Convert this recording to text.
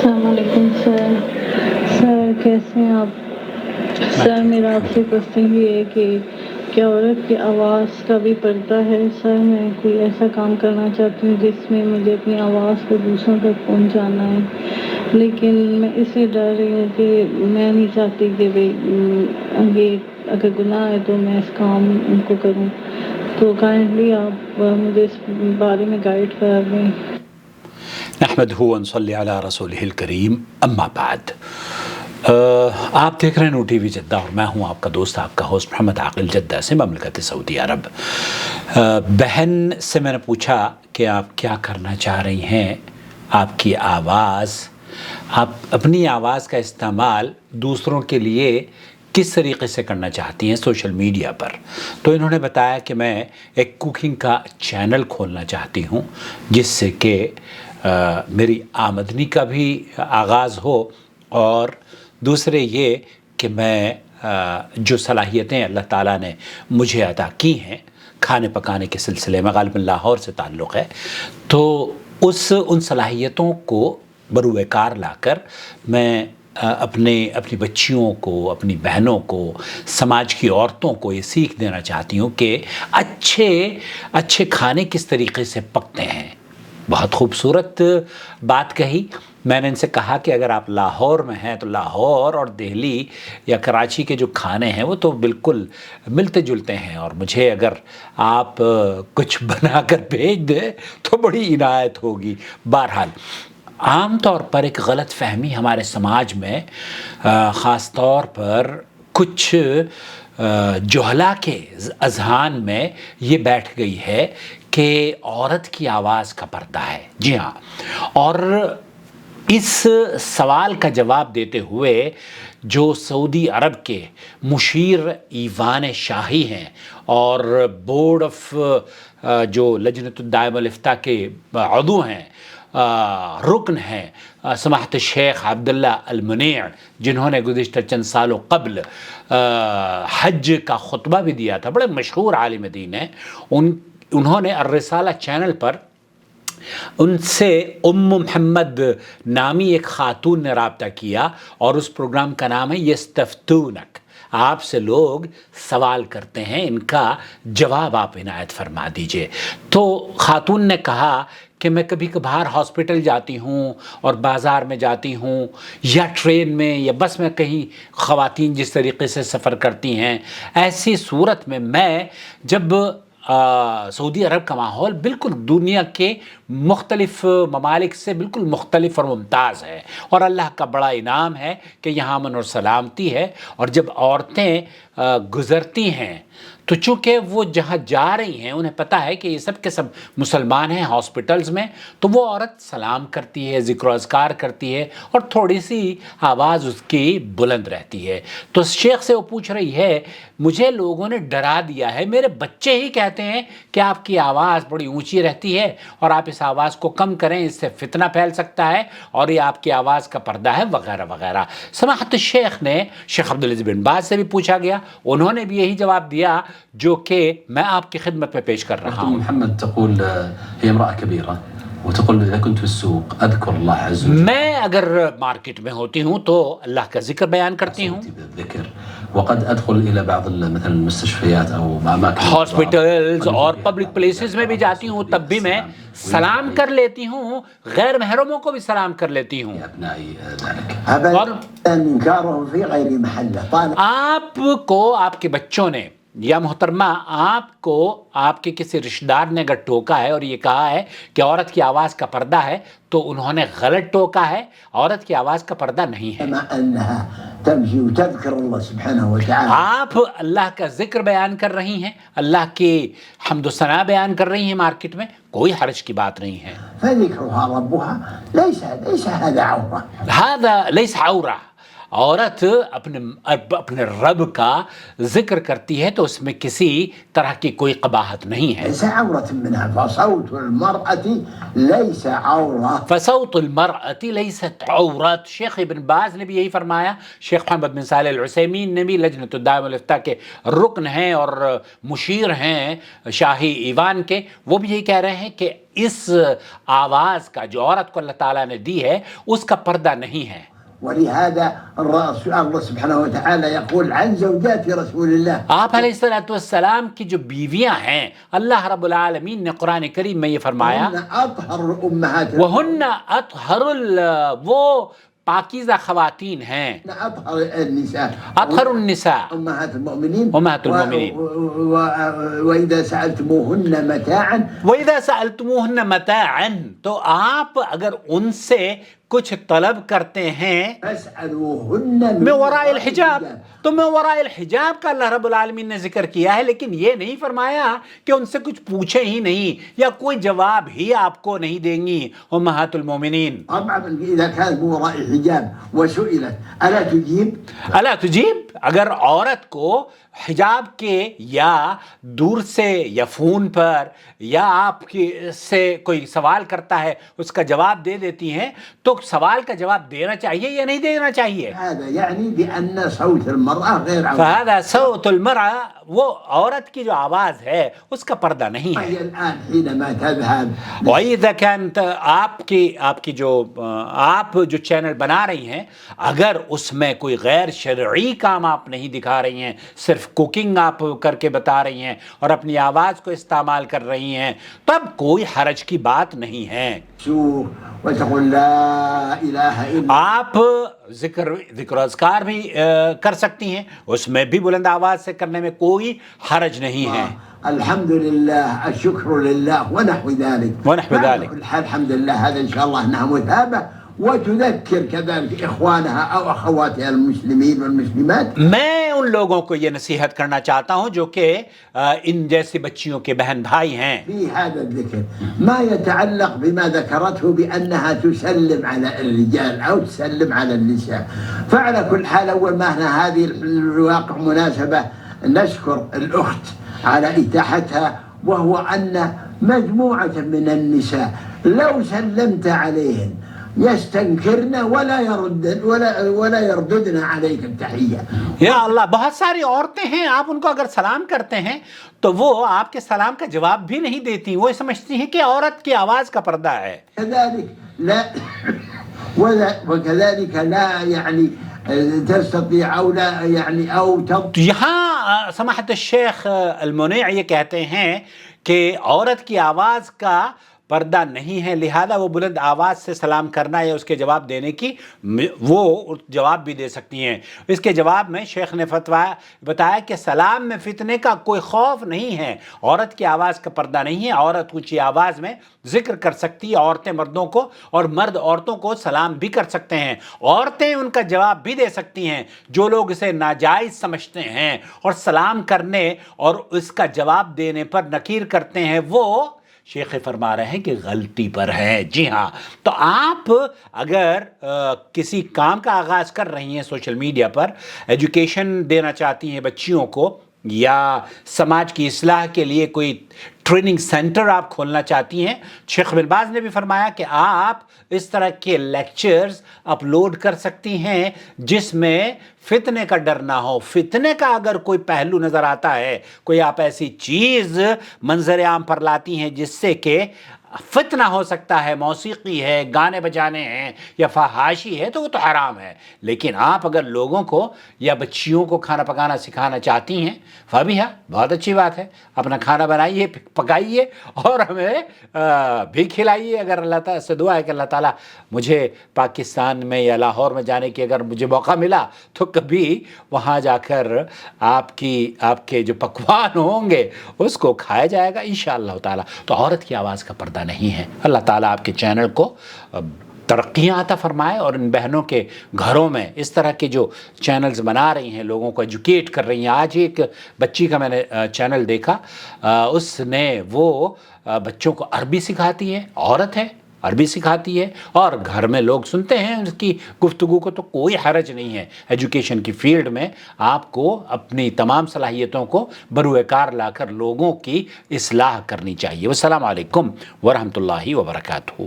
السلام علیکم سر. سر کیسے ہیں آپ؟ سر میرا آپ سے کوشچن یہ ہے کہ کیا عورت کی آواز کا بھی پردہ ہے؟ سر میں کوئی ایسا کام کرنا چاہتی ہوں جس میں مجھے اپنی آواز کو دوسروں تک پہنچانا ہے، لیکن میں اس سے ڈر رہی ہوں کہ میں نہیں چاہتی کہ یہ اگر گناہ ہے تو میں اس کام کو کروں. تو کائنڈلی آپ مجھے اس بارے میں گائیڈ کر دیں. نحمدہ ونصلی علی رسولہ الکریم، اما بعد. آپ دیکھ رہے ہیں نو ٹی وی جدہ اور میں ہوں آپ کا دوست، آپ کا ہوسٹ محمد عاقل، جدہ سے، مملکت سعودی عرب. بہن سے میں نے پوچھا کہ آپ کیا کرنا چاہ رہی ہیں، آپ کی آواز، آپ اپنی آواز کا استعمال دوسروں کے لیے کس طریقے سے کرنا چاہتی ہیں سوشل میڈیا پر. تو انہوں نے بتایا کہ میں ایک کوکنگ کا چینل کھولنا چاہتی ہوں جس سے کہ میری آمدنی کا بھی آغاز ہو، اور دوسرے یہ کہ میں جو صلاحیتیں اللہ تعالیٰ نے مجھے عطا کی ہیں کھانے پکانے کے سلسلے میں، غالباً لاہور سے تعلق ہے، تو ان صلاحیتوں کو بروئے کار لا کر میں اپنی بچیوں کو، اپنی بہنوں کو، سماج کی عورتوں کو یہ سیکھ دینا چاہتی ہوں کہ اچھے کھانے کس طریقے سے پکتے ہیں. بہت خوبصورت بات کہی. میں نے ان سے کہا کہ اگر آپ لاہور میں ہیں تو لاہور اور دہلی یا کراچی کے جو کھانے ہیں وہ تو بالکل ملتے جلتے ہیں، اور مجھے اگر آپ کچھ بنا کر بھیج دیں تو بڑی عنایت ہوگی. بہرحال عام طور پر ایک غلط فہمی ہمارے سماج میں، خاص طور پر کچھ جہلا کے اذہان میں یہ بیٹھ گئی ہے کہ عورت کی آواز کا پردہ ہے. جی ہاں، اور اس سوال کا جواب دیتے ہوئے جو سعودی عرب کے مشیر ایوان شاہی ہیں اور بورڈ آف جو لجنۃ الدائمہ الافتاء کے عضو ہیں، رکن ہیں، سماحت الشیخ عبداللہ المنیع، جنہوں نے گزشتہ چند سالوں قبل حج کا خطبہ بھی دیا تھا، بڑے مشہور عالم دین ہیں. انہوں نے الرسالہ چینل پر ان سے محمد نامی ایک خاتون نے رابطہ کیا، اور اس پروگرام کا نام ہے یستفتونک. آپ سے لوگ سوال کرتے ہیں، ان کا جواب آپ عنایت فرما دیجئے. تو خاتون نے کہا کہ میں کبھی کبھار ہاسپٹل جاتی ہوں اور بازار میں جاتی ہوں یا ٹرین میں یا بس میں، کہیں خواتین جس طریقے سے سفر کرتی ہیں، ایسی صورت میں جب سعودی عرب کا ماحول بالکل دنیا کے مختلف ممالک سے بالکل مختلف اور ممتاز ہے، اور اللہ کا بڑا انعام ہے کہ یہاں امن اور سلامتی ہے، اور جب عورتیں گزرتی ہیں تو چونکہ وہ جہاں جا رہی ہیں انہیں پتہ ہے کہ یہ سب کے سب مسلمان ہیں ہاسپٹلز میں، تو وہ عورت سلام کرتی ہے، ذکر و اذکار کرتی ہے، اور تھوڑی سی آواز اس کی بلند رہتی ہے. تو شیخ سے وہ پوچھ رہی ہے، مجھے لوگوں نے ڈرا دیا ہے، میرے بچے ہی کہتے ہیں کہ آپ کی آواز بڑی اونچی رہتی ہے اور آپ اس آواز کو کم کریں، اس سے فتنہ پھیل سکتا ہے اور یہ آپ کی آواز کا پردہ ہے، وغیرہ وغیرہ. سماحت الشیخ نے شیخ عبدالعزیز بن باز سے بھی پوچھا گیا، انہوں نے بھی یہی جواب دیا جو کہ میں آپ کی خدمت میں پیش کر رہا ہوں. محمد تقول هي امرأة كبيرة وتقول إذا كنت في السوق أذكر الله عز وجل. میں اگر مارکیٹ میں ہوتی ہوں تو اللہ کا ذکر بیان کرتی ہوں، بالذكر وقد أدخل إلى بعض مثلا المستشفيات أو أماكن ہاسپٹلز اور پبلک پلیسز میں بھی جاتی ہوں، تب بھی میں سلام کر لیتی ہوں، غیر محرموں کو بھی سلام کر لیتی ہوں. اور آپ کو آپ کے بچوں نے یا محترمہ آپ کو آپ کے کسی رشتہ دار نے اگر ٹوکا ہے اور یہ کہا ہے کہ عورت کی آواز کا پردہ ہے، تو انہوں نے غلط ٹوکا ہے. عورت کی آواز کا پردہ نہیں ہے. آپ اللہ کا ذکر بیان کر رہی ہیں، اللہ کی حمد و ثنا بیان کر رہی ہیں مارکیٹ میں، کوئی حرج کی بات نہیں ہے. هذا ليس عورة. عورت اپنے رب کا ذکر کرتی ہے تو اس میں کسی طرح کی کوئی قباحت نہیں ہے. ليس عورة منها فصوت المرأة ليس عورة. فصوت المرأة ليست عورت. شیخ ابن باز نے بھی یہی فرمایا, شیخ محمد بن صالح العثیمین نے بھی, لجنۃ الدائمہ والافتاء کے رکن ہیں اور مشیر ہیں شاہی ایوان کے, وہ بھی یہی کہہ رہے ہیں کہ اس آواز کا جو عورت کو اللہ تعالیٰ نے دی ہے اس کا پردہ نہیں ہے. ولهذا الله سبحانه وتعالى يقول عن زوجات رسول الله, آپ علیہ الصلوۃ والسلام کی جو بیویاں ہیں اللہ رب العالمین نے قرآن کریم میں یہ فرمایا وهن أطهر أمهات وَهُنَّ أَطْهَرُ وہ پاکیزہ خواتین ہیں, أطهر النساء اطہر النساء أمهات المؤمنين أمهات المؤمنين. وإذا سألتموهن متاعا وَإِذَا سَأَلْتُمُوهُنَّ مَتَاعًا تو آپ اگر ان سے کچھ طلب کرتے ہیں فاسألوهن میں وراء الحجاب, تو میں وراء الحجاب کا اللہ رب العالمین نے ذکر کیا ہے, لیکن یہ نہیں فرمایا کہ ان سے کچھ پوچھیں ہی نہیں یا کوئی جواب ہی آپ کو نہیں دیں گی امہات المومنین. طبعا إذا كانت من وراء الحجاب وسئلت ألا تجيب الا تجیب, اگر عورت کو حجاب کے یا دور سے یا فون پر یا آپ کی سے کوئی سوال کرتا ہے اس کا جواب دے دیتی ہیں تو سوال کا جواب دینا چاہیے یا نہیں دینا چاہیے. هذا يعني بأن صوت المرأة غير عورة. فهذا صوت المرأة, وہ عورت کی جو آواز ہے اس کا پردہ نہیں ہے. هي الآن حينما تذهب وَإِذَا كَانَتْ آپ کی جو آپ جو چینل بنا رہی ہیں اگر اس میں کوئی غیر شرعی کام آپ نہیں دکھا رہی ہیں, صرف کوکنگ آپ کر کے بتا رہی ہیں اور اپنی آواز کو استعمال کر رہی ہیں, تب کوئی حرج کی بات نہیں ہے. وتقول لا إله إلا آپ ذکر و اذکار بھی کر سکتی ہیں, اس میں بھی بلند آواز سے کرنے میں کوئی حرج نہیں ہے. الحمد لله الشكر لله ونحو ذلك. الحمد لله هذا إن شاء الله أنها مثابة وتذكر كذلك إخوانها أو أخواتها المسلمين والمسلمات. میں ان لوگوں کو یہ نصیحت کرنا چاہتا ہوں جو کہ ان جیسی بچیوں کے بہن بھائی ہیں. في هذا الذكر ما يتعلق بما ذكرته بأنها تسلم على الرجال أو تسلم على النساء. فعلى كل حال أول ما هذه الواقع مناسبة نشكر الأخت على إتاحتها, وهو أن مجموعة من النساء لو سلمت عليهن يستنكرن ولا يرددن عليك التحية. یا اللہ, بہت ساری عورتیں ہیں آپ ان کو اگر سلام کرتے ہیں تو وہ آپ کے سلام کا جواب بھی نہیں دیتی, وہ سمجھتی ہیں کہ عورت کی آواز کا پردہ ہے. وكذلك لا يعني تستطيع أو لا يعني أو تو یہاں سماحت الشیخ المنیع یہ کہتے ہیں کہ عورت کی آواز کا پردہ نہیں ہے, لہذا وہ بلند آواز سے سلام کرنا یا اس کے جواب دینے کی وہ جواب بھی دے سکتی ہیں. اس کے جواب میں شیخ نے بتایا کہ سلام میں فتنے کا کوئی خوف نہیں ہے, عورت کی آواز کا پردہ نہیں ہے, عورت اونچی آواز میں ذکر کر سکتی ہے, عورتیں مردوں کو اور مرد عورتوں کو سلام بھی کر سکتے ہیں, عورتیں ان کا جواب بھی دے سکتی ہیں. جو لوگ اسے ناجائز سمجھتے ہیں اور سلام کرنے اور اس کا جواب دینے پر نکیر کرتے ہیں وہ شیخ فرما رہے ہیں کہ غلطی پر ہے. جی ہاں, تو آپ اگر کسی کام کا آغاز کر رہی ہیں سوشل میڈیا پر, ایجوکیشن دینا چاہتی ہیں بچیوں کو یا سماج کی اصلاح کے لیے کوئی ٹریننگ سینٹر آپ کھولنا چاہتی ہیں, شیخ بن باز نے بھی فرمایا کہ آپ اس طرح کے لیکچرز اپلوڈ کر سکتی ہیں جس میں فتنے کا ڈر نہ ہو. فتنے کا اگر کوئی پہلو نظر آتا ہے, کوئی آپ ایسی چیز منظر عام پر لاتی ہیں جس سے کہ فتنہ ہو سکتا ہے, موسیقی ہے, گانے بجانے ہیں یا فحاشی ہے, تو وہ تو حرام ہے. لیکن آپ اگر لوگوں کو یا بچیوں کو کھانا پکانا سکھانا چاہتی ہیں, فبیہا, بہت اچھی بات ہے, اپنا کھانا بنائیے, پکائیے اور ہمیں بھی کھلائیے. اگر اللہ تعالیٰ سے دعا ہے کہ اللہ تعالیٰ مجھے پاکستان میں یا لاہور میں جانے کی اگر مجھے موقع ملا تو کبھی وہاں جا کر آپ کے جو پکوان ہوں گے اس کو کھایا جائے گا انشاءاللہ تعالیٰ. تو عورت کی آواز کا پردہ نہیں ہے. اللہ تعالیٰ آپ کے چینل کو ترقیاں عطا فرمائے اور ان بہنوں کے گھروں میں اس طرح کے جو چینلز بنا رہی ہیں, لوگوں کو ایجوکیٹ کر رہی ہیں. آج ایک بچی کا میں نے چینل دیکھا, اس نے وہ بچوں کو عربی سکھاتی ہے, عورت ہے, عربی سکھاتی ہے اور گھر میں لوگ سنتے ہیں اس کی گفتگو کو، تو کوئی حرج نہیں ہے۔ ایجوکیشن کی فیلڈ میں آپ کو اپنی تمام صلاحیتوں کو بروئے کار لا کر لوگوں کی اصلاح کرنی چاہیے۔ والسلام علیکم ورحمۃ اللہ وبرکاتہ۔